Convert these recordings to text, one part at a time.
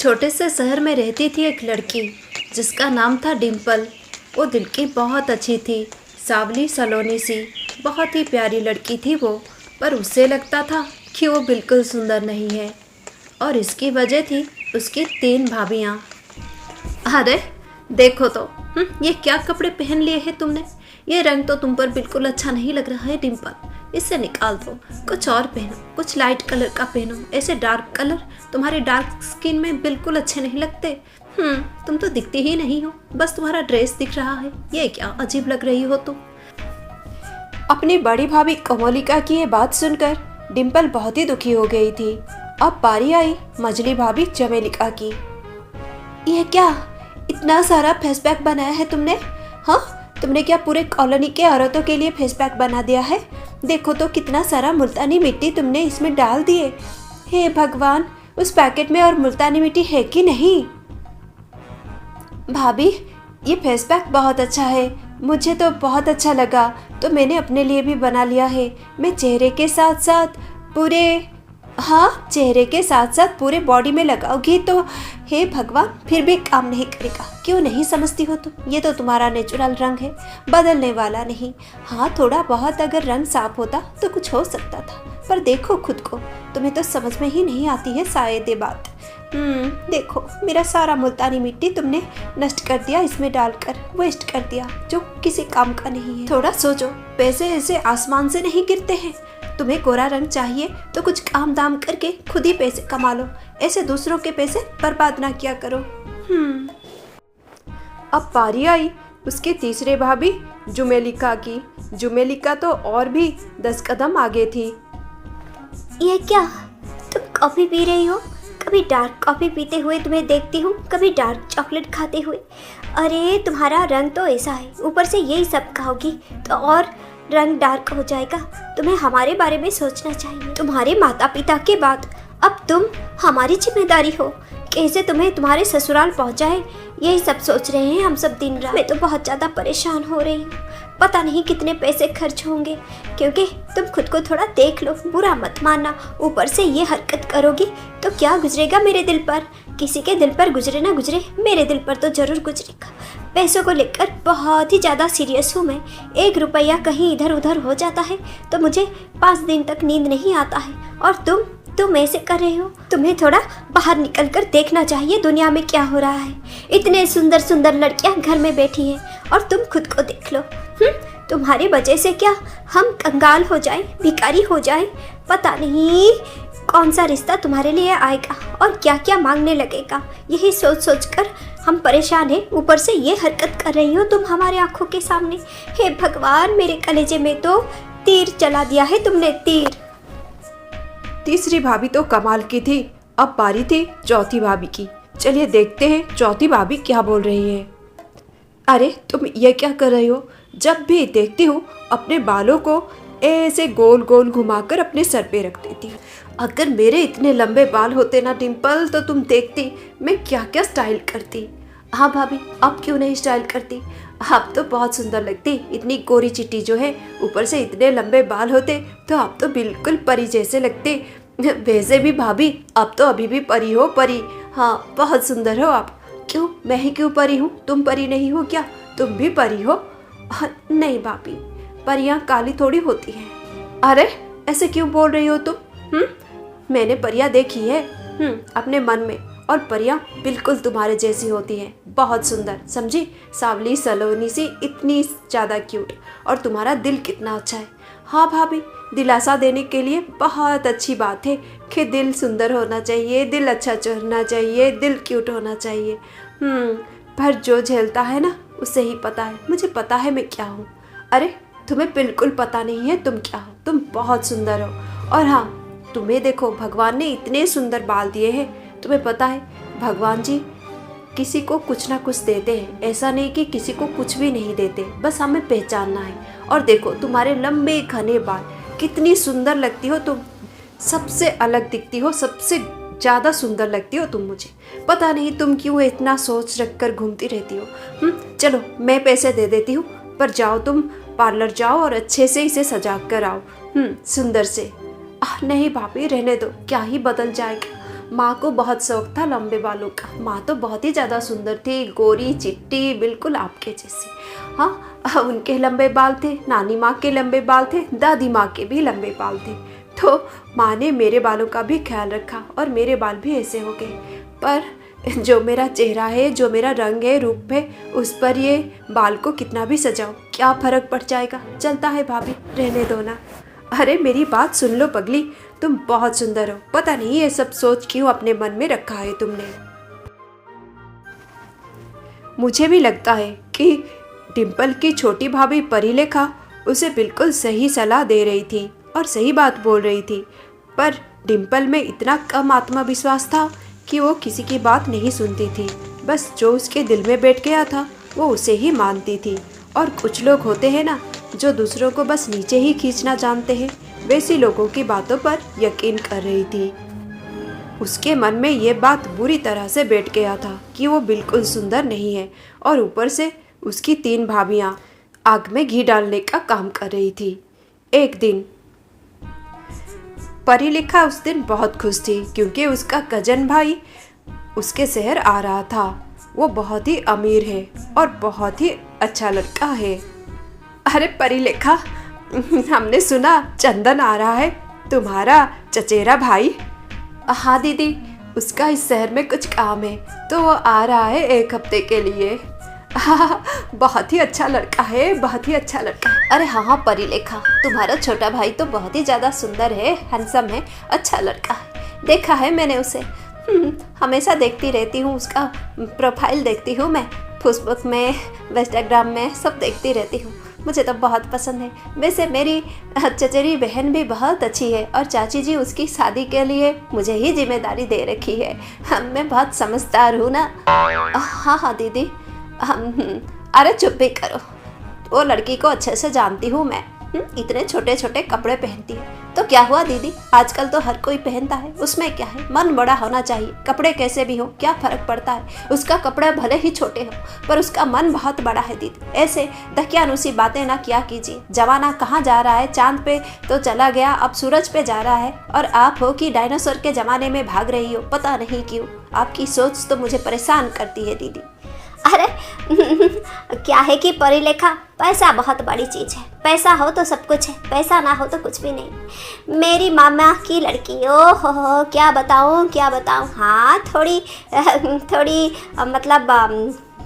छोटे से शहर में रहती थी एक लड़की जिसका नाम था डिम्पल। वो दिल की बहुत अच्छी थी, सांवली सलोनी सी, बहुत ही प्यारी लड़की थी वो। पर उसे लगता था कि वो बिल्कुल सुंदर नहीं है और इसकी वजह थी उसकी 3 भाभियाँ। अरे देखो तो, ये क्या कपड़े पहन लिए हैं तुमने? ये रंग तो तुम पर बिल्कुल अच्छा नहीं लग रहा है डिम्पल, इससे निकाल दो। कुछ और पहनो, कुछ लाइट कलर का पहनो। ऐसे डार्क कलर तुम्हारे डार्क स्किन में बिल्कुल अच्छे नहीं लगते। तुम तो दिखती ही नहीं हो, बस तुम्हारा ड्रेस दिख रहा है। ये क्या अजीब लग रही हो तुम। अपनी बड़ी भाभी कोमलिका की ये बात सुनकर डिम्पल बहुत ही दुखी हो गई थी। अब बारी आई मझली भाभी चमेलिका की। ये क्या इतना सारा फेस पैक बनाया है तुमने? हाँ, तुमने क्या पूरे कॉलोनी के औरतों के लिए फेस पैक बना दिया है? देखो तो कितना सारा मुल्तानी मिट्टी तुमने इसमें डाल दिए। हे भगवान, उस पैकेट में और मुल्तानी मिट्टी है कि नहीं? भाभी, ये फेस पैक बहुत अच्छा है, मुझे तो बहुत अच्छा लगा, तो मैंने अपने लिए भी बना लिया है। मैं चेहरे के साथ साथ पूरे बॉडी में लगाओगी तो हे भगवान, फिर भी काम नहीं करेगा। क्यों नहीं समझती हो तुम? ये तो तुम्हारा नेचुरल रंग है, बदलने वाला नहीं। हाँ, थोड़ा बहुत अगर रंग साफ होता तो कुछ हो सकता था, पर देखो खुद को, तुम्हें तो समझ में ही नहीं आती है शायद ये बात। देखो, मेरा सारा मुल्तानी मिट्टी तुमने नष्ट कर दिया, इसमें डालकर वेस्ट कर दिया, जो किसी काम का नहीं है। थोड़ा सोचो, पैसे ऐसे आसमान से नहीं गिरते हैं। तुम्हें गोरा रंग चाहिए तो कुछ काम दाम करके खुद ही पैसे कमा लो, ऐसे दूसरों के पैसे बर्बाद ना किया करो। अब बारी आई उसके तीसरे भाभी जुमेलिका की। जुमेलिका तो और भी 10 कदम आगे थी। ये क्या, तुम कॉफ़ी पी रही हो? कभी डार्क कॉफ़ी पीते हुए तुम्हें देखती हूँ, कभी डार्क चॉकलेट खाते हुए। अरे तुम्हारा रंग तो ऐसा है, ऊपर से यही सब खाओगी तो और रंग डार्क हो जाएगा। तुम्हें हमारे बारे में सोचना चाहिए। तुम्हारे माता पिता के बाद अब तुम हमारी जिम्मेदारी हो। कैसे तुम्हें तुम्हारे ससुराल पहुँचाए, यही सब सोच रहे हैं हम सब दिन रात। मैं तो बहुत ज़्यादा परेशान हो रही हूँ, पता नहीं कितने पैसे खर्च होंगे। क्योंकि तुम खुद को थोड़ा देख लो, बुरा मत मानना। ऊपर से ये हरकत करोगी तो क्या गुजरेगा मेरे दिल पर? किसी के दिल पर गुजरे ना गुजरे, मेरे दिल पर तो ज़रूर गुजरेगा। पैसों को लेकर बहुत ही ज़्यादा सीरियस हूँ मैं। 1 रुपया कहीं इधर उधर हो जाता है तो मुझे 5 दिन तक नींद नहीं आता है। और तुम ऐसे कर रहे हो? तुम्हें थोड़ा बाहर निकल कर देखना चाहिए दुनिया में क्या हो रहा है। इतने सुंदर सुंदर लड़कियां घर में बैठी हैं और तुम खुद को देख लो। तुम्हारी वजह से क्या हम कंगाल हो जाएं, भिखारी हो जाएं? पता नहीं कौन सा रिश्ता तुम्हारे लिए आएगा और क्या क्या मांगने लगेगा। यही सोच सोच कर हम परेशान हैं। ऊपर से ये हरकत कर रही हो तुम हमारे आंखों के सामने। हे भगवान, मेरे कलेजे में तो तीर चला दिया है तुमने, तीर। तीसरी भाभी तो कमाल की थी। अब बारी थी चौथी भाभी की। चलिए देखते हैं चौथी भाभी क्या बोल रही है। अरे तुम ये क्या कर रही हो? जब भी देखती हूँ अपने बालों को ऐसे गोल गोल घुमाकर अपने सर पे रख देती हूँ। अगर मेरे इतने लंबे बाल होते ना डिम्पल, तो तुम देखती मैं क्या क्या स्टाइल करती। हाँ भाभी, अब क्यों नहीं स्टाइल करती? आप तो बहुत सुंदर लगती। इतनी गोरी चिट्टी जो है, ऊपर से इतने लंबे बाल होते तो आप तो बिल्कुल परी जैसे लगते। वैसे भी भाभी, अब तो अभी भी परी हो, परी। हाँ, बहुत सुंदर हो आप। क्यों, मैं ही क्यों परी हूँ? तुम परी नहीं हो क्या? तुम भी परी हो? नहीं भाभी, परियां काली थोड़ी होती हैं। अरे ऐसे क्यों बोल रही हो तुम? मैंने परियां देखी है अपने मन में, और परियां बिल्कुल तुम्हारे जैसी होती हैं, बहुत सुंदर, समझी? सांवली सलोनी सी, इतनी ज़्यादा क्यूट। और तुम्हारा दिल कितना अच्छा है। हाँ भाभी, दिलासा देने के लिए बहुत अच्छी बात है कि दिल सुंदर होना चाहिए, दिल अच्छा होना चाहिए, दिल क्यूट होना चाहिए। पर जो झेलता है ना, उसे ही पता है। मुझे पता है मैं क्या हूँ। अरे तुम्हें बिल्कुल पता नहीं है तुम क्या हो। तुम बहुत सुंदर हो। और हाँ, तुम्हें देखो, भगवान ने इतने सुंदर बाल दिए हैं। तुम्हें पता है, भगवान जी किसी को कुछ ना कुछ देते हैं, ऐसा नहीं कि किसी को कुछ भी नहीं देते, बस हमें पहचानना है। और देखो तुम्हारे लंबे घने बाल, कितनी सुंदर लगती हो तुम। सबसे अलग दिखती हो, सबसे ज़्यादा सुंदर लगती हो तुम मुझे। पता नहीं तुम क्यों इतना सोच रख कर घूमती रहती हो। चलो मैं पैसे दे देती हूँ, पर जाओ तुम पार्लर जाओ और अच्छे से इसे सजा कर आओ, सुंदर से। नहीं भाभी, रहने दो, क्या ही बदल जाएगा। माँ को बहुत शौक था लंबे बालों का। माँ तो बहुत ही ज़्यादा सुंदर थी, गोरी चिट्टी, बिल्कुल आपके जैसी। हाँ, उनके लंबे बाल थे, नानी माँ के लंबे बाल थे, दादी माँ के भी लंबे बाल थे। तो माँ ने मेरे बालों का भी ख्याल रखा और मेरे बाल भी ऐसे हो गए। पर जो मेरा चेहरा है, जो मेरा रंग है, रूप है, उस पर ये बाल को कितना भी सजाओ क्या फ़र्क पड़ जाएगा। चलता है भाभी, रहने दो ना। अरे मेरी बात सुन लो पगली, तुम बहुत सुंदर हो। पता नहीं ये सब सोच क्यों अपने मन में रखा है तुमने। मुझे भी लगता है कि डिम्पल की छोटी भाभी परिलेखा उसे बिल्कुल सही सलाह दे रही थी और सही बात बोल रही थी। पर डिम्पल में इतना कम आत्मविश्वास था कि वो किसी की बात नहीं सुनती थी। बस जो उसके दिल में बैठ गया था वो उसे ही मानती थी। और कुछ लोग होते हैं ना, जो दूसरों को बस नीचे ही खींचना जानते हैं, वैसी लोगों की बातों पर यकीन कर रही थी। उसके मन में ये बात बुरी तरह से बैठ गया था कि वो बिल्कुल सुंदर नहीं है और ऊपर से उसकी 3 भाभियाँ आग में घी डालने का काम कर रही थी। एक दिन परिलेखा उस दिन बहुत खुश थी क्योंकि उसका कजन भाई उसके शहर आ रहा था। वो बहुत ही अमीर है और बहुत ही अच्छा लड़का है। अरे परिलेखा, हमने सुना चंदन आ रहा है, तुम्हारा चचेरा भाई। हाँ दीदी, उसका इस शहर में कुछ काम है तो वो आ रहा है 1 हफ्ते के लिए। हाँ, बहुत ही अच्छा लड़का है, बहुत ही अच्छा लड़का है। अरे हाँ परिलेखा, तुम्हारा छोटा भाई तो बहुत ही ज़्यादा सुंदर है, हैंडसम है, अच्छा लड़का है। देखा है मैंने उसे, हमेशा देखती रहती हूँ, उसका प्रोफाइल देखती हूँ मैं, फेसबुक में, इंस्टाग्राम में, सब देखती रहती हूँ। मुझे तो बहुत पसंद है। वैसे मेरी चचेरी बहन भी बहुत अच्छी है और चाची जी उसकी शादी के लिए मुझे ही जिम्मेदारी दे रखी है। मैं बहुत समझदार हूँ ना। हाँ हाँ दीदी। अरे चुप भी करो, वो लड़की को अच्छे से जानती हूँ मैं। इतने छोटे छोटे कपड़े पहनती है तो क्या हुआ दीदी, आजकल तो हर कोई पहनता है, उसमें क्या है। मन बड़ा होना चाहिए, कपड़े कैसे भी हो क्या फ़र्क पड़ता है। उसका कपड़े भले ही छोटे हो पर उसका मन बहुत बड़ा है दीदी। ऐसे दकियानुसी बातें ना किया कीजिए। जमाना कहाँ जा रहा है, चांद पे तो चला गया, अब सूरज पे जा रहा है और आप हो कि डायनासोर के ज़माने में भाग रही हो। पता नहीं क्यों, आपकी सोच तो मुझे परेशान करती है दीदी। अरे क्या है कि परिलेखा, पैसा बहुत बड़ी चीज़ है। पैसा हो तो सब कुछ है, पैसा ना हो तो कुछ भी नहीं। मेरी मामा की लड़की, ओ हो क्या बताऊँ क्या बताऊँ। हाँ थोड़ी मतलब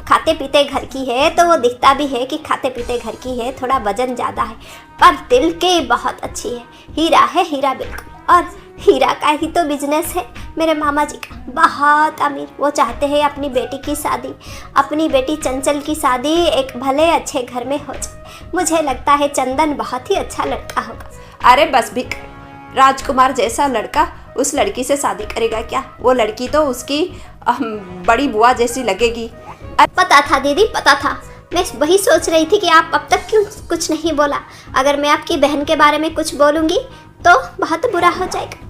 खाते पीते घर की है तो वो दिखता भी है कि खाते पीते घर की है, थोड़ा वजन ज़्यादा है पर दिल के बहुत अच्छी है। हीरा है, हीरा बिल्कुल। और हीरा का ही तो बिजनेस है मेरे मामा जी का, बहुत अमीर। वो चाहते हैं अपनी बेटी की शादी, अपनी बेटी चंचल की शादी एक भले अच्छे घर में हो जाए। मुझे लगता है चंदन बहुत ही अच्छा लड़का होगा। अरे बस भी, राजकुमार जैसा लड़का उस लड़की से शादी करेगा क्या? वो लड़की तो उसकी बड़ी बुआ जैसी लगेगी। पता था दीदी, पता था। मैं वही सोच रही थी कि आप अब तक क्यों कुछ नहीं बोला। अगर मैं आपकी बहन के बारे में कुछ बोलूँगी तो बहुत बुरा हो जाएगा।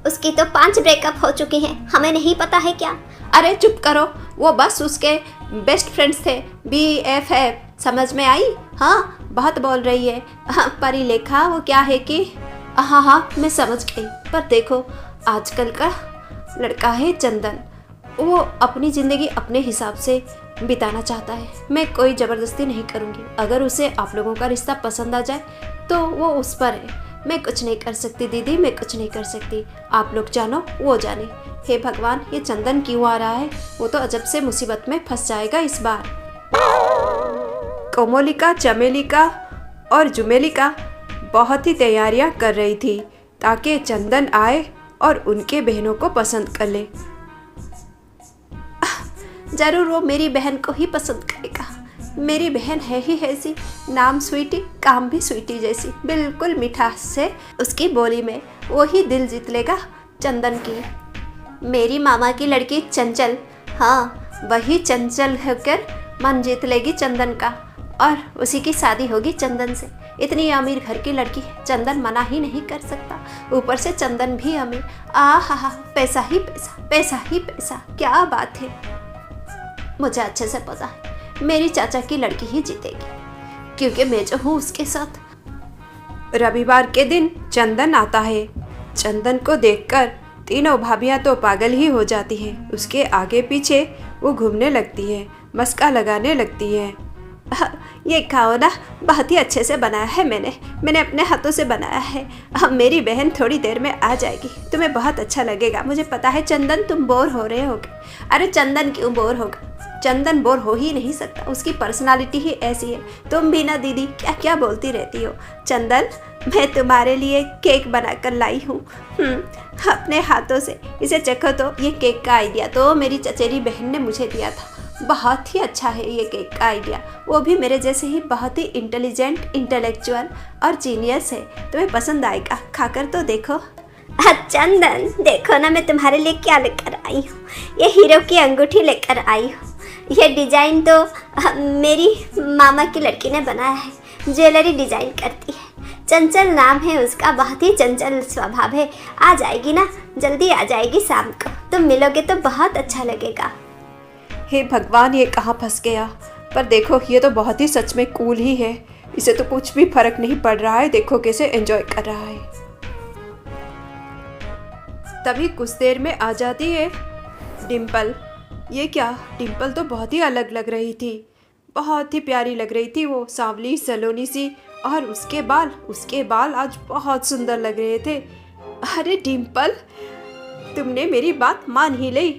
उसकी तो 5 ब्रेकअप हो चुकी हैं, हमें नहीं पता है क्या? अरे चुप करो, वो बस उसके बेस्ट फ्रेंड्स थे, BFF, समझ में आई? हाँ, बहुत बोल रही है। हाँ परिलेखा, वो क्या है कि हाँ मैं समझ गई। पर देखो आजकल का लड़का है चंदन, वो अपनी ज़िंदगी अपने हिसाब से बिताना चाहता है। मैं कोई ज़बरदस्ती नहीं करूँगी। अगर उसे आप लोगों का रिश्ता पसंद आ जाए तो वो उस पर है, मैं कुछ नहीं कर सकती दीदी, मैं कुछ नहीं कर सकती। आप लोग जानो वो जाने। हे भगवान, ये चंदन क्यों आ रहा है? वो तो अजब से मुसीबत में फंस जाएगा इस बार। कोमोलिका, चमेलिका और जुमेलिका बहुत ही तैयारियां कर रही थी ताकि चंदन आए और उनके बहनों को पसंद कर ले। ज़रूर वो मेरी बहन को ही पसंद करेगा। मेरी बहन है ही ऐसी, नाम स्वीटी, काम भी स्वीटी जैसी, बिल्कुल मिठास से उसकी बोली में वो ही दिल जीत लेगा चंदन की। मेरी मामा की लड़की चंचल, हाँ वही चंचल होकर मन जीत लेगी चंदन का और उसी की शादी होगी चंदन से। इतनी अमीर घर की लड़की चंदन मना ही नहीं कर सकता। ऊपर से चंदन भी अमीर। हा, पैसा ही पैसा, पैसा ही पैसा, क्या बात है। मुझे अच्छे से पता है मेरी चाचा की लड़की ही जीतेगी क्योंकि मैं जो हूँ उसके साथ। रविवार के दिन चंदन आता है। चंदन को देखकर तीनों भाभियाँ तो पागल ही हो जाती हैं। उसके आगे पीछे वो घूमने लगती है, मस्का लगाने लगती है। ये खाओ ना, बहुत ही अच्छे से बनाया है मैंने अपने हाथों से बनाया है। अब मेरी बहन थोड़ी देर में आ जाएगी, तुम्हें बहुत अच्छा लगेगा। मुझे पता है चंदन तुम बोर हो रहे होगे। अरे चंदन क्यों बोर होगा, चंदन बोर हो ही नहीं सकता, उसकी पर्सनालिटी ही ऐसी है। तुम भी ना दीदी क्या क्या बोलती रहती हो। चंदन, मैं तुम्हारे लिए केक बनाकर लाई हूँ अपने हाथों से, इसे चखो। तो ये केक का आइडिया तो मेरी चचेरी बहन ने मुझे दिया था। बहुत ही अच्छा है ये केक का आइडिया, वो भी मेरे जैसे ही बहुत ही इंटेलिजेंट, इंटेलेक्चुअल और जीनियस है। तुम्हें पसंद आएगा, खाकर तो देखो। चंदन, देखो ना मैं तुम्हारे लिए क्या लेकर आई हूँ। ये हीरो की अंगूठी लेकर आई हूँ। ये डिज़ाइन तो मेरी मामा की लड़की ने बनाया है, ज्वेलरी डिज़ाइन करती है। चंचल नाम है उसका, बहुत ही चंचल स्वभाव है। आ जाएगी ना, जल्दी आ जाएगी शाम को, तुम मिलोगे तो बहुत अच्छा लगेगा। हे भगवान, ये कहाँ फंस गया। पर देखो ये तो बहुत ही सच में कूल ही है, इसे तो कुछ भी फर्क नहीं पड़ रहा है। देखो कैसे एंजॉय कर रहा है। तभी कुछ देर में आ जाती है डिम्पल। ये क्या, डिम्पल तो बहुत ही अलग लग रही थी, बहुत ही प्यारी लग रही थी वो, सांवली सलोनी सी। और उसके बाल आज बहुत सुंदर लग रहे थे। अरे डिम्पल, तुमने मेरी बात मान ही ली।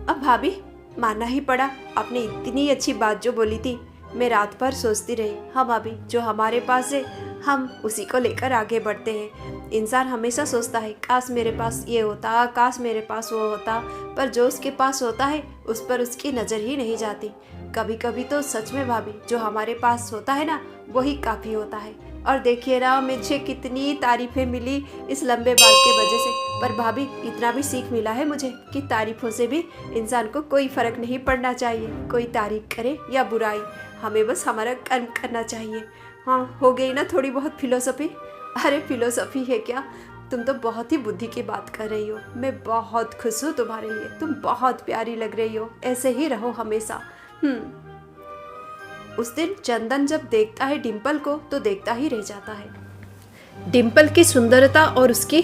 अब भाभी मानना ही पड़ा, आपने इतनी अच्छी बात जो बोली थी, मैं रात भर सोचती रही। हाँ भाभी, जो हमारे पास है हम उसी को लेकर आगे बढ़ते हैं। इंसान हमेशा सोचता है काश मेरे पास ये होता, काश मेरे पास वो होता, पर जो उसके पास होता है उस पर उसकी नज़र ही नहीं जाती। कभी कभी तो सच में भाभी, जो हमारे पास होता है ना वही काफ़ी होता है। और देखिए ना, मुझे कितनी तारीफ़ें मिली इस लंबे बाल के वजह से। पर भाभी इतना भी सीख मिला है मुझे कि तारीफ़ों से भी इंसान को कोई फ़र्क नहीं पड़ना चाहिए। कोई तारीफ़ करे या बुराई, हमें बस हमारा कर्म करना चाहिए। हाँ, हो गई ना थोड़ी बहुत फिलोसफी। अरे फिलोसफी है क्या, तुम तो बहुत ही बुद्धि की बात कर रही हो। मैं बहुत खुश हूँ तुम्हारे लिए, तुम बहुत प्यारी लग रही हो, ऐसे ही रहो हमेशा। उस दिन चंदन जब देखता है डिम्पल को तो देखता ही रह जाता है। डिम्पल की सुंदरता और उसकी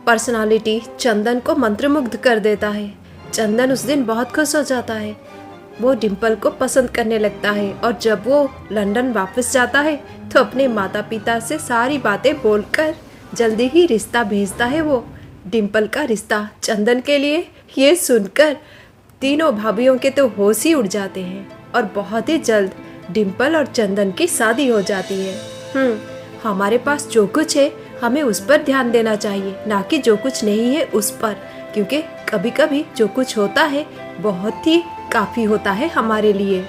पर्सनालिटी चंदन को मंत्रमुग्ध कर देता है। चंदन उस दिन बहुत खुश हो जाता है, वो डिम्पल को पसंद करने लगता है। और जब वो लंदन वापस जाता है तो अपने माता पिता से सारी बातें बोलकर जल्दी ही रिश्ता भेजता है वो, डिम्पल का रिश्ता चंदन के लिए। ये सुनकर तीनों भाभीयों के तो होश ही उड़ जाते हैं और बहुत ही जल्द डिम्पल और चंदन की शादी हो जाती है। हमारे पास जो कुछ है हमें उस पर ध्यान देना चाहिए, ना कि जो कुछ नहीं है उस पर, क्योंकि कभी कभी जो कुछ होता है बहुत ही काफ़ी होता है हमारे लिए।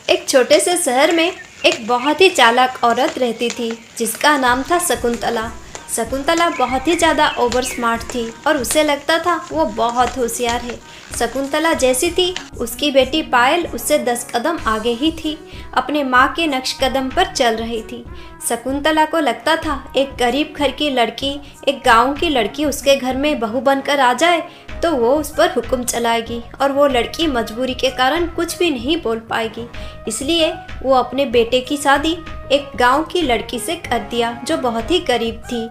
एक छोटे से शहर में एक बहुत ही चालाक औरत रहती थी जिसका नाम था शकुंतला। शकुंतला बहुत ही ज़्यादा ओवर स्मार्ट थी और उसे लगता था वो बहुत होशियार है। शकुंतला जैसी थी, उसकी बेटी पायल उससे 10 कदम आगे ही थी, अपने माँ के नक्श कदम पर चल रही थी। शकुंतला को लगता था एक गरीब घर की लड़की, एक गांव की लड़की उसके घर में बहू बनकर आ जाए तो वो उस पर हुक्म चलाएगी और वो लड़की मजबूरी के कारण कुछ भी नहीं बोल पाएगी। इसलिए वो अपने बेटे की शादी एक गांव की लड़की से कर दिया जो बहुत ही गरीब थी।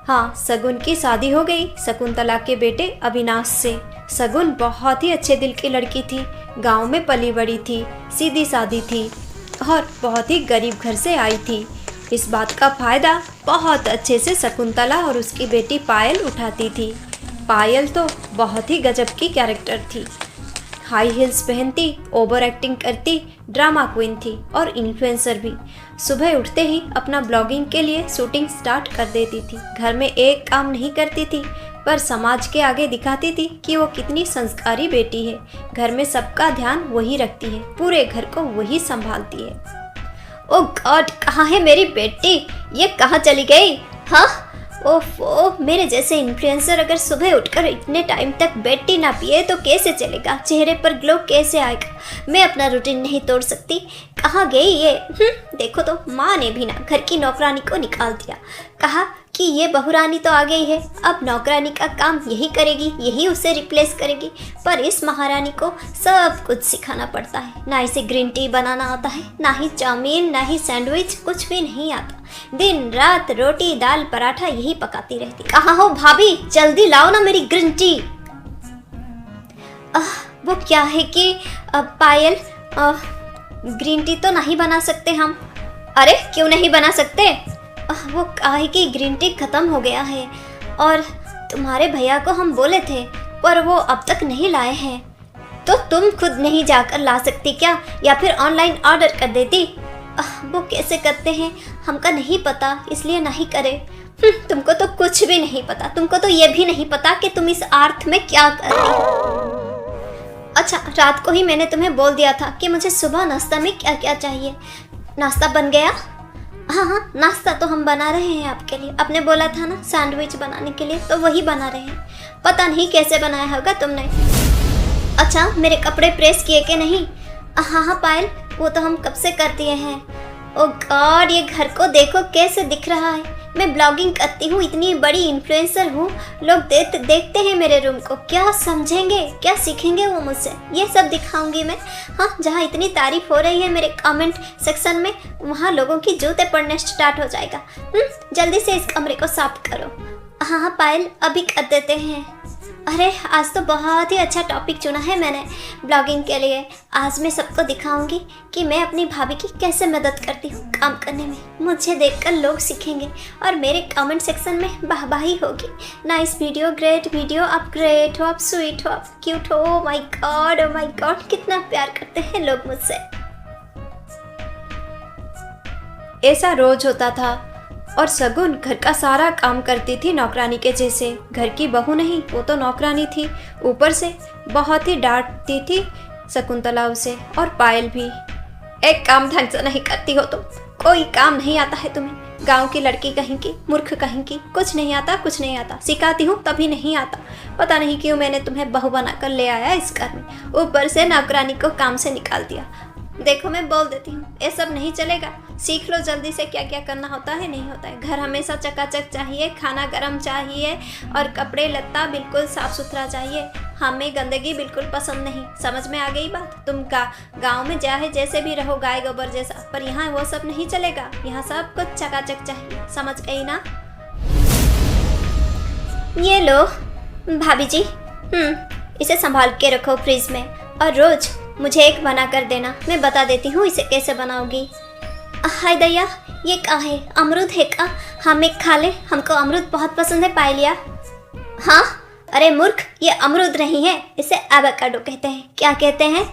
हाँ, शगुन की शादी हो गई शकुंतला के बेटे अविनाश से। शगुन बहुत ही अच्छे दिल की लड़की थी, गांव में पली बड़ी थी, सीधी सादी थी और बहुत ही गरीब घर से आई थी। इस बात का फ़ायदा बहुत अच्छे से शकुंतला और उसकी बेटी पायल उठाती थी। पायल तो बहुत ही गजब की कैरेक्टर थी, हाई हील्स पहनती, ओवर एक्टिंग करती, ड्रामा क्वीन थी और इन्फ्लुएंसर भी। सुबह उठते ही अपना ब्लॉगिंग के लिए शूटिंग स्टार्ट कर देती थी। घर में एक काम नहीं करती थी पर समाज के आगे दिखाती थी कि वो कितनी संस्कारी बेटी है। घर में सबका ध्यान वही रखती है, पूरे घर को वही संभालती है। ओ गॉड, कहाँ है मेरी बेटी? ये कहाँ चली गई? हाँ, ओफो, मेरे जैसे इन्फ्लुएंसर अगर सुबह उठकर इतने टाइम तक बेड टी ना पिए तो कैसे चलेगा? चेहरे पर ग्लो कैसे आएगा? मैं अपना रूटीन नहीं तोड़ सकती। कहाँ गई ये? देखो तो, माँ ने भी ना घर की नौकरानी को निकाल दिया। कहा कि ये बहुरानी तो आ गई है, अब नौकरानी का काम यही करेगी, यही उसे रिप्लेस करेगी। पर इस महारानी को सब कुछ सिखाना पड़ता है। ना इसे ग्रीन टी बनाना आता है, ना ही चाउमीन, ना ही सैंडविच, कुछ भी नहीं आता। दिन रात रोटी दाल पराठा यही पकाती रहती। कहाँ हो भाभी, जल्दी लाओ ना मेरी ग्रीन टी। वो क्या है कि पायल, ग्रीन टी तो नहीं बना सकते हम। अरे क्यों नहीं बना सकते? वो क्या है कि ग्रीन टी ख़त्म हो गया है और तुम्हारे भैया को हम बोले थे पर वो अब तक नहीं लाए हैं। तो तुम खुद नहीं जाकर ला सकती क्या, या फिर ऑनलाइन ऑर्डर कर देती? वो कैसे करते हैं हमका नहीं पता, इसलिए नहीं करे। तुमको तो कुछ भी नहीं पता, तुमको तो ये भी नहीं पता कि तुम इस अर्थ में क्या कर रही हो। अच्छा, रात को ही मैंने तुम्हें बोल दिया था कि मुझे सुबह नाश्ता में क्या क्या चाहिए। नाश्ता बन गया? हाँ, नाश्ता तो हम बना रहे हैं आपके लिए। आपने बोला था ना सैंडविच बनाने के लिए, तो वही बना रहे हैं। पता नहीं कैसे बनाया होगा तुमने। अच्छा, मेरे कपड़े प्रेस किए कि नहीं? हाँ पायल, वो तो हम कब से कर दिए हैं। ओ गॉड, ये घर को देखो कैसे दिख रहा है। मैं ब्लॉगिंग करती हूँ, इतनी बड़ी इन्फ्लुएंसर हूँ, लोग देखते हैं मेरे रूम को, क्या समझेंगे, क्या सीखेंगे वो मुझसे। ये सब दिखाऊंगी मैं। हाँ, जहाँ इतनी तारीफ हो रही है मेरे कमेंट सेक्शन में, वहाँ लोगों की जूते पड़ने स्टार्ट हो जाएगा। जल्दी से इस कमरे को साफ करो। हाँ पायल, अभी कर देते हैं। अरे आज तो बहुत ही अच्छा टॉपिक चुना है मैंने ब्लॉगिंग के लिए। आज मैं सबको दिखाऊंगी कि मैं अपनी भाभी की कैसे मदद करती हूँ काम करने में। मुझे देखकर लोग सीखेंगे और मेरे कमेंट सेक्शन में वाहवाही होगी। नाइस वीडियो, ग्रेट वीडियो, आप ग्रेट हो, आप स्वीट हो, आप क्यूट हो। ओ माय गॉड, कितना प्यार करते हैं लोग मुझसे। ऐसा रोज होता था और सगुन घर का सारा काम करती थी नौकरानी के जैसे। घर की बहू नहीं, वो तो नौकरानी थी। ऊपर से बहुत ही डांटती थी शकुंतला उसे, और पायल भी। एक काम ढंग से नहीं करती हो तुम, कोई काम नहीं आता है तुम्हें। गांव की लड़की कहीं की, मूर्ख कहीं की, कुछ नहीं आता। सिखाती हूँ तभी नहीं आता। पता नहीं क्यों मैंने तुम्हें बहू बनाकर ले आया इस घर में, ऊपर से नौकरानी को काम से निकाल दिया। देखो मैं बोल देती हूँ, ये सब नहीं चलेगा। सीख लो जल्दी से क्या क्या करना होता है, नहीं होता है। घर हमेशा चकाचक चाहिए, खाना गर्म चाहिए और कपड़े लत्ता बिल्कुल साफ सुथरा चाहिए। हमें गंदगी बिल्कुल पसंद नहीं। समझ में आ गई बात? तुम गाँव में चाहे जैसे भी रहो, गाय गोबर जैसा, पर यहाँ वो सब नहीं चलेगा। यहाँ सब कुछ चकाचक चाहिए। समझ गई ना? ये लो भाभी जी, इसे संभाल के रखो फ्रिज में और रोज मुझे एक बना कर देना। मैं बता देती हूँ इसे कैसे बनाओगी। हाय दैया, ये क्या है? अमरूद है क्या? हम एक खा ले, हमको अमरूद बहुत पसंद है। पाई लिया? हाँ, अरे मूर्ख, ये अमरूद नहीं है, इसे एवोकाडो कहते हैं। क्या कहते हैं?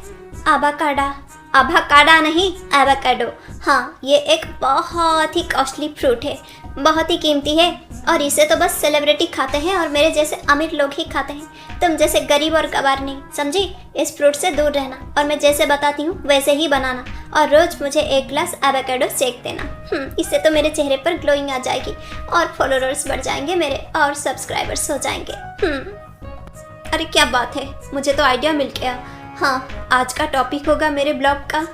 आभाकाडा नहीं, एवोकाडो। हाँ, ये एक बहुत ही कॉस्टली फ्रूट है, बहुत ही कीमती है और इसे तो बस सेलिब्रिटी खाते हैं और मेरे जैसे अमीर लोग ही खाते हैं। तुम जैसे गरीब और गवार नहीं, समझी? इस फ्रूट से दूर रहना और मैं जैसे बताती हूँ वैसे ही बनाना और रोज मुझे एक ग्लास एवोकाडो शेक देना। इससे तो मेरे चेहरे पर ग्लोइंग आ जाएगी और फॉलोअर्स बढ़ जाएंगे मेरे और सब्सक्राइबर्स हो जाएंगे। अरे क्या बात है, मुझे तो आइडिया मिल गया। हाँ, आज का टॉपिक होगा मेरे ब्लॉग का।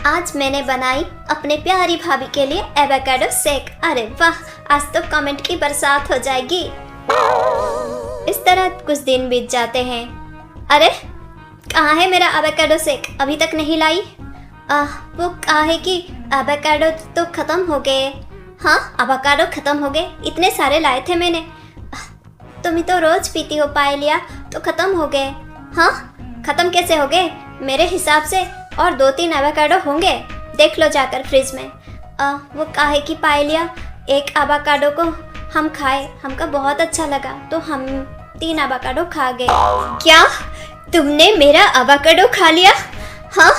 आज मैंने बनाई अपने प्यारी भाभी के लिए एवोकाडो शेक। अरे वाह, आज तो कमेंट की बरसात हो जाएगी। इस तरह कुछ दिन बीत जाते हैं। अरे कहाँ है मेरा एवोकाडो शेक? अभी तक नहीं लाई। वो कहा है कि एवोकाडो तो ख़त्म हो गए। हाँ, एवोकाडो ख़त्म हो गए, इतने सारे लाए थे मैंने। तुम ही तो रोज़ पीती हो पाए लिया, तो ख़त्म हो गए। हाँ, ख़त्म कैसे हो गए? मेरे हिसाब से और 2-3 एवोकाडो होंगे, देख लो जाकर फ्रिज में। वो काहे की पाए लिया, एक एवोकाडो को हम खाए, हमका बहुत अच्छा लगा तो हम 3 एवोकाडो खा गए। क्या तुमने मेरा एवोकाडो खा लिया? हाँ,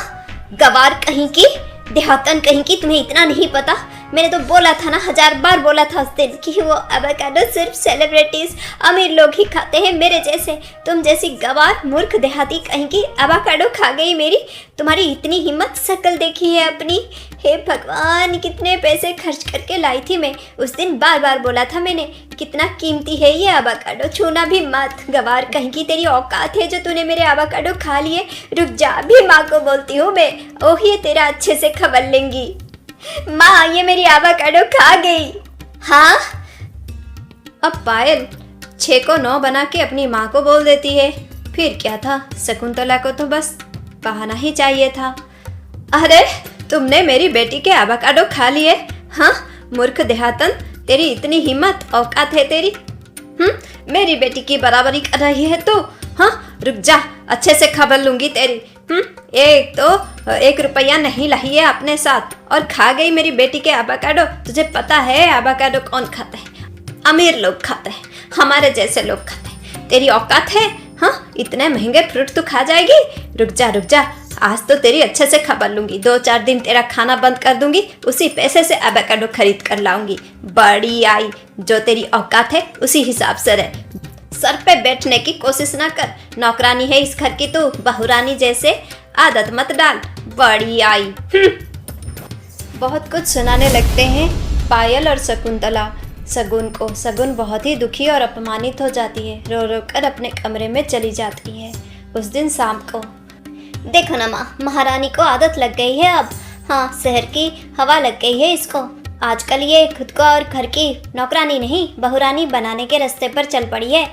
गवार कहीं की, देहातन कहीं की, तुम्हें इतना नहीं पता? मैंने तो बोला था ना, 1000 बार बोला था उस दिन कि वो एवोकाडो सिर्फ सेलिब्रिटीज अमीर लोग ही खाते हैं, मेरे जैसे तुम जैसी गवार मूर्ख देहाती कहीं की एवोकाडो खा गई मेरी। तुम्हारी इतनी हिम्मत, शक्ल देखी है अपनी। हे भगवान, कितने पैसे खर्च करके लाई थी मैं उस दिन। बार बार बोला था मैंने कितना कीमती है ये एवोकाडो, छूना भी मत। गवार कहीं की, तेरी औकात है जो तूने मेरे एवोकाडो खा लिए। रुक जा, अभी माँ को बोलती हूँ मैं। ओह, ये तेरा अच्छे से खबर लेंगी। माँ, ये मेरी एवोकाडो खा गई। हाँ, अब पायल 6 को 9 बना के अपनी माँ को बोल देती है। फिर क्या था, शकुंतला को तो बस बहाना ही चाहिए था। अरे तुमने मेरी बेटी के एवोकाडो खा लिए? हाँ, मूर्ख देहातन, तेरी इतनी हिम्मत औकात है तेरी? मेरी बेटी की बराबरी कर रही है तू? हाँ, रुक जा, अच्छे से खबर लूंगी तेरी। एक तो 1 रुपया नहीं लाई है अपने साथ और खा गई मेरी बेटी के एवोकाडो। तुझे पता है एवोकाडो कौन खाता है? अमीर लोग खाते हैं, हमारे जैसे लोग खाते हैं। तेरी औकात है? हाँ, इतने महंगे फ्रूट तू खा जाएगी? रुक जा, आज तो तेरी अच्छे से खबर लूंगी। 2-4 दिन तेरा खाना बंद कर दूंगी, उसी पैसे से एवोकाडो खरीद कर लाऊंगी। बड़ी आई, जो तेरी औकात है उसी हिसाब से रह। सर पे बैठने की कोशिश ना कर, नौकरानी है इस घर की तू, बहुरानी जैसे आदत मत डाल। बड़ी आई। बहुत कुछ सुनाने लगते हैं पायल और शकुंतला शगुन को। शगुन बहुत ही दुखी और अपमानित हो जाती है, रो रो कर अपने कमरे में चली जाती है। उस दिन शाम को, देखो ना माँ, महारानी को आदत लग गई है अब। हाँ, शहर की हवा लग गई है इसको। आजकल ये खुद को और घर की नौकरानी नहीं, बहुरानी बनाने के रास्ते पर चल पड़ी है।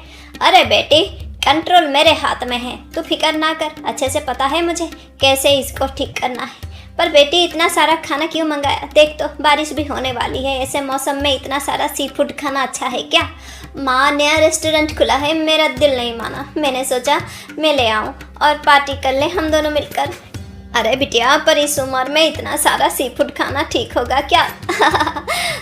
अरे बेटी, कंट्रोल मेरे हाथ में है, तू फिक्र ना कर। अच्छे से पता है मुझे कैसे इसको ठीक करना है। पर बेटी, इतना सारा खाना क्यों मंगाया? देख तो बारिश भी होने वाली है, ऐसे मौसम में इतना सारा सी फूड खाना अच्छा है क्या? माँ, नया रेस्टोरेंट खुला है, मेरा दिल नहीं माना। मैंने सोचा मैं ले आऊँ और पार्टी कर ले हम दोनों मिलकर। अरे बिटिया, पर इस उम्र में इतना सारा सी फूड खाना ठीक होगा क्या?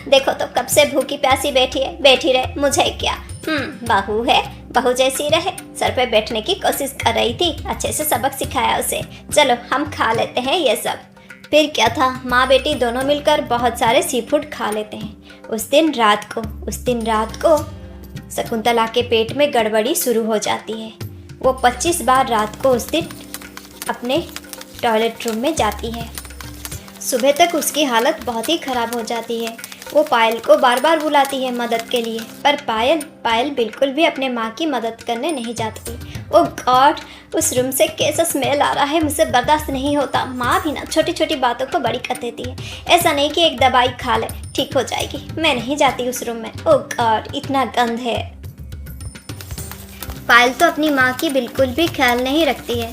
देखो तो कब से भूखी प्यासी बैठी है, बैठी रहे, मुझे क्या। बहू है, बहू जैसी रहे। सर पे बैठने की कोशिश कर रही थी, अच्छे से सबक सिखाया उसे। चलो हम खा लेते हैं ये सब। फिर क्या था, माँ बेटी दोनों मिलकर बहुत सारे सी फूड खा लेते हैं। उस दिन रात को शकुंतला के पेट में गड़बड़ी शुरू हो जाती है। वो 25 बार रात को उस दिन अपने टॉयलेट रूम में जाती है। सुबह तक उसकी हालत बहुत ही ख़राब हो जाती है। वो पायल को बार बार बुलाती है मदद के लिए, पर पायल बिल्कुल भी अपने माँ की मदद करने नहीं जाती। ओ गॉड, उस रूम से कैसा स्मेल आ रहा है, मुझसे बर्दाश्त नहीं होता। माँ भी ना छोटी छोटी बातों को बड़ी कर देती है। ऐसा नहीं कि एक दवाई खा ले ठीक हो जाएगी, मैं नहीं जाती उस रूम में। ओ गॉड, इतना गंद है। पायल तो अपनी माँ की बिल्कुल भी ख्याल नहीं रखती है,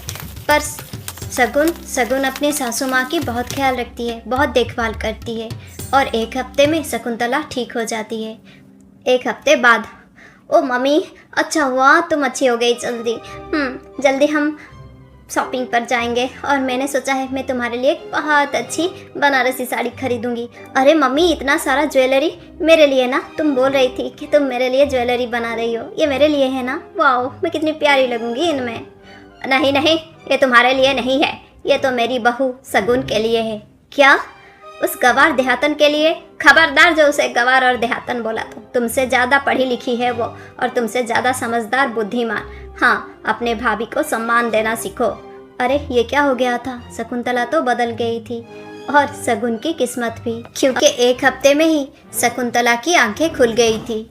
पर शगुन अपनी सासू माँ की बहुत ख्याल रखती है, बहुत देखभाल करती है। और 1 हफ्ते में शकुंतला ठीक हो जाती है। 1 हफ्ते बाद, ओ मम्मी, अच्छा हुआ तुम अच्छी हो गई जल्दी हम शॉपिंग पर जाएंगे और मैंने सोचा है मैं तुम्हारे लिए एक बहुत अच्छी बनारसी साड़ी खरीदूंगी। अरे मम्मी, इतना सारा ज्वेलरी मेरे लिए ना? तुम बोल रही थी कि तुम मेरे लिए ज्वेलरी बना रही हो, ये मेरे लिए है ना? वाओ, मैं कितनी प्यारी लगूंगी इनमें। नहीं, ये तुम्हारे लिए नहीं है, ये तो मेरी बहू शगुन के लिए है। क्या? उस गवार देहातन के लिए? खबरदार जो उसे गवार और देहातन बोला तो। तुमसे ज़्यादा पढ़ी लिखी है वो, और तुमसे ज़्यादा समझदार, बुद्धिमान। हाँ, अपने भाभी को सम्मान देना सीखो। अरे ये क्या हो गया था? शकुंतला तो बदल गई थी, और शगुन की किस्मत भी, क्योंकि 1 हफ्ते में ही शकुंतला की आंखें खुल गई थी।